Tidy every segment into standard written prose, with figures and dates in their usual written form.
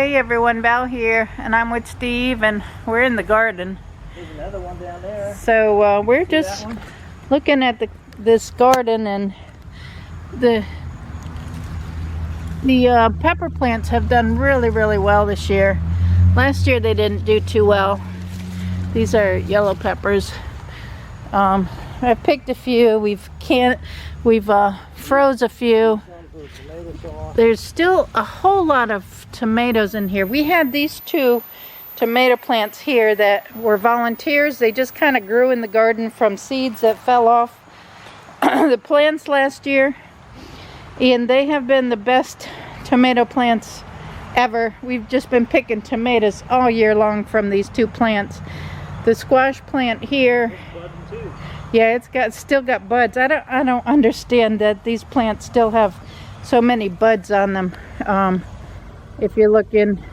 Hey everyone, Val here, and I'm with Steve, and we're in the garden. There's another one down there. So we're just looking at this garden, and the pepper plants have done really well this year. Last year they didn't do too well. These are yellow peppers. I've picked a few. We've froze a few. There's still a whole lot of tomatoes in here. We had these two tomato plants here that were volunteers. They just kind of grew in the garden from seeds that fell off the plants last year, and they have been the best tomato plants ever. We've just been picking tomatoes all year long from these two plants. The squash plant here, yeah, it's still got buds. I don't understand that these plants still have so many buds on them. If you look in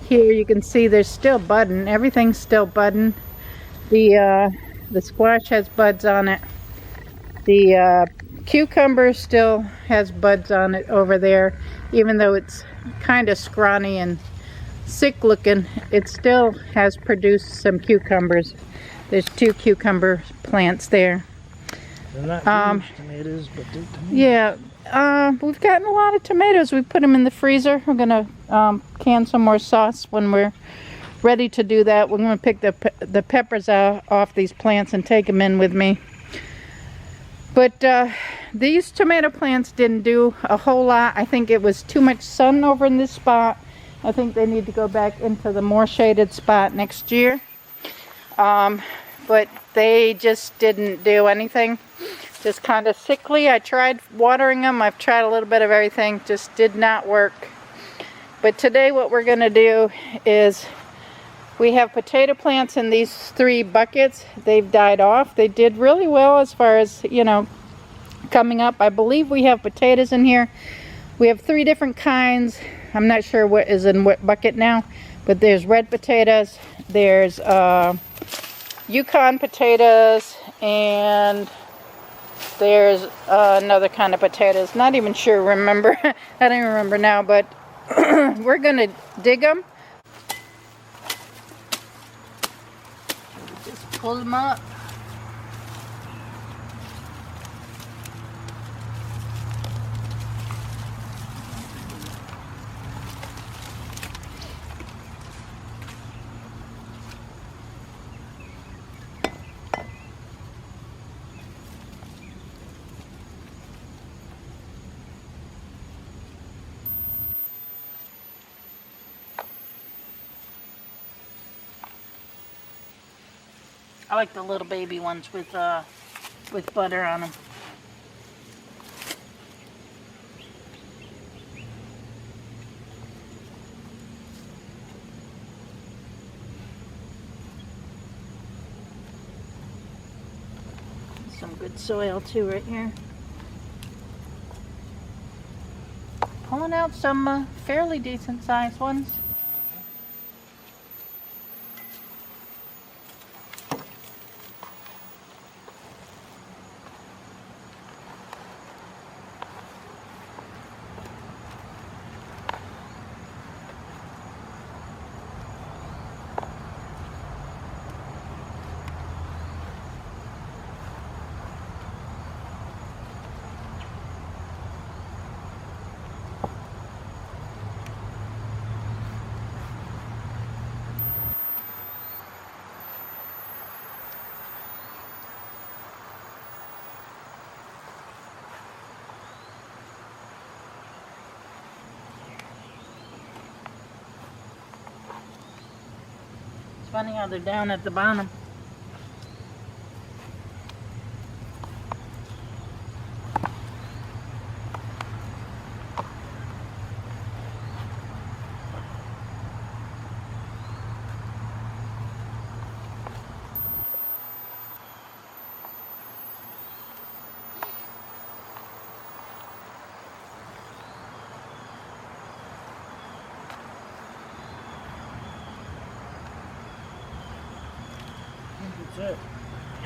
here, you can see there's still budding. Everything's still budding. The squash has buds on it. The cucumber still has buds on it over there, even though it's kind of scrawny and sick looking. It still has produced some cucumbers. There's two cucumber plants there. They're not huge tomatoes, but they're tomatoes. Yeah. We've gotten a lot of tomatoes. We put them in the freezer. We're gonna can some more sauce when we're ready to do that. We're gonna pick the peppers off these plants and take them in with me. But these tomato plants didn't do a whole lot. I think it was too much sun over in this spot. I think they need to go back into the more shaded spot next year. But they just didn't do anything. Just kind of sickly. I tried watering them. I've tried a little bit of everything. Just did not work. But today what we're going to do is we have potato plants in these 3 buckets. They've died off. They did really well as far as, you know, coming up. I believe we have potatoes in here. We have 3 different kinds. I'm not sure what is in what bucket now, but there's red potatoes, there's Yukon potatoes, and there's another kind of potatoes. Not even sure, remember. I don't even remember now, but we're gonna dig them. Just pull them up. I like the little baby ones with butter on them. Some good soil too right here. Pulling out some fairly decent sized ones. Funny how they're down at the bottom.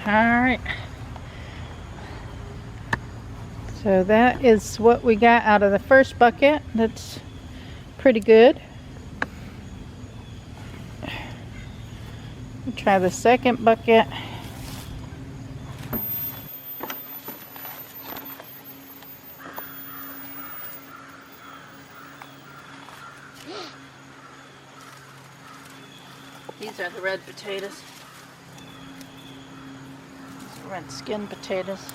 Alright, so that is what we got out of the first bucket. That's pretty good. Try the second bucket. These are the red potatoes. These are red skin potatoes.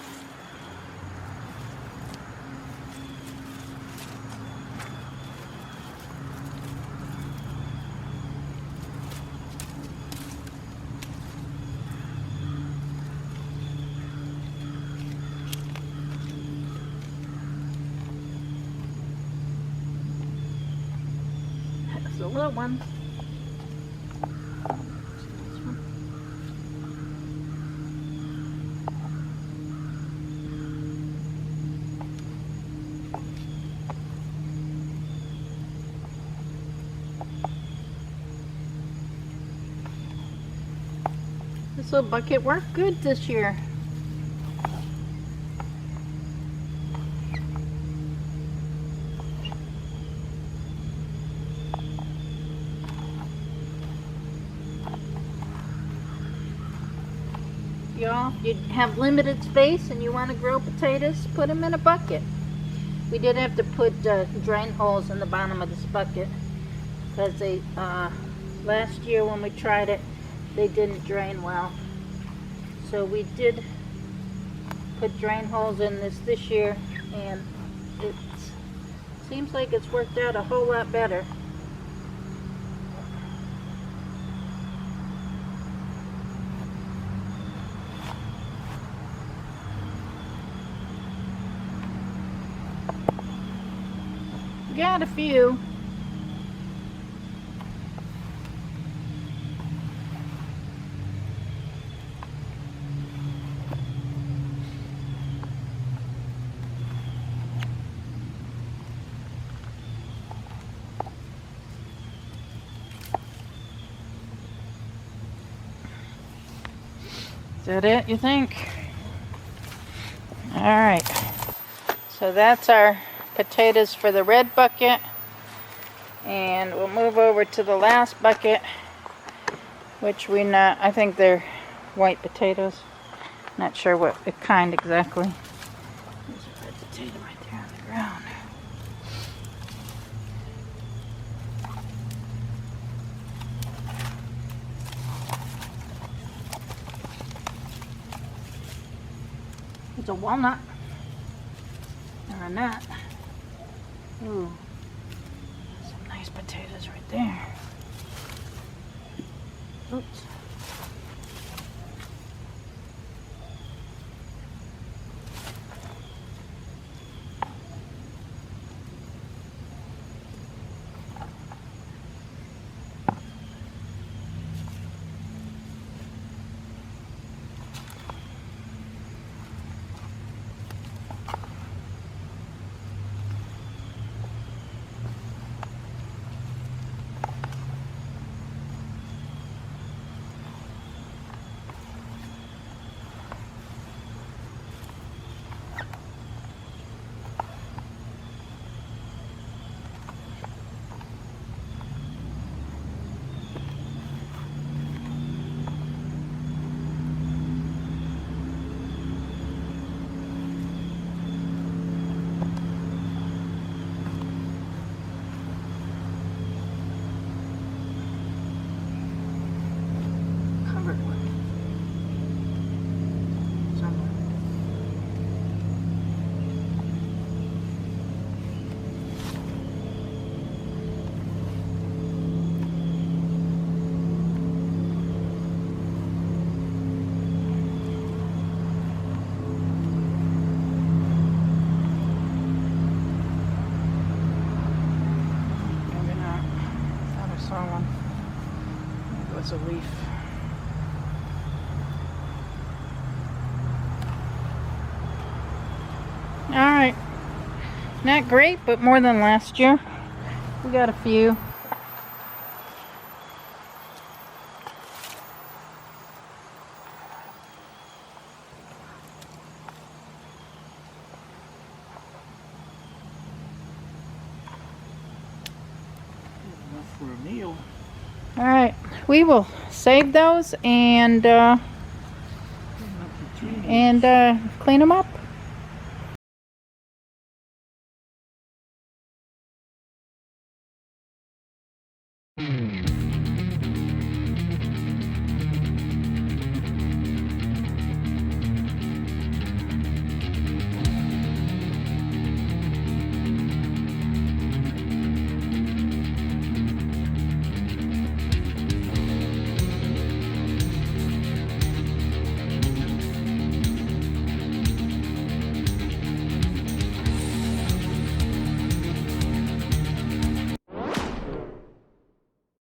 That's the little one. This little bucket worked good this year. Y'all, you have limited space and you want to grow potatoes, put them in a bucket. We did have to put drain holes in the bottom of this bucket because they last year when we tried it, they didn't drain well. So we did put drain holes in this year, and it seems like it's worked out a whole lot better. Got a few. Is that it, you think? All right. So that's our potatoes for the red bucket. And we'll move over to the last bucket, which I think they're white potatoes. Not sure what kind exactly. There's a red potato right there on the ground. It's a walnut. Or a nut. Ooh. Some nice potatoes right there. Oops. It's a leaf. Alright. Not great, but more than last year. We got a few. Enough for a meal. All right, we will save those and clean them up.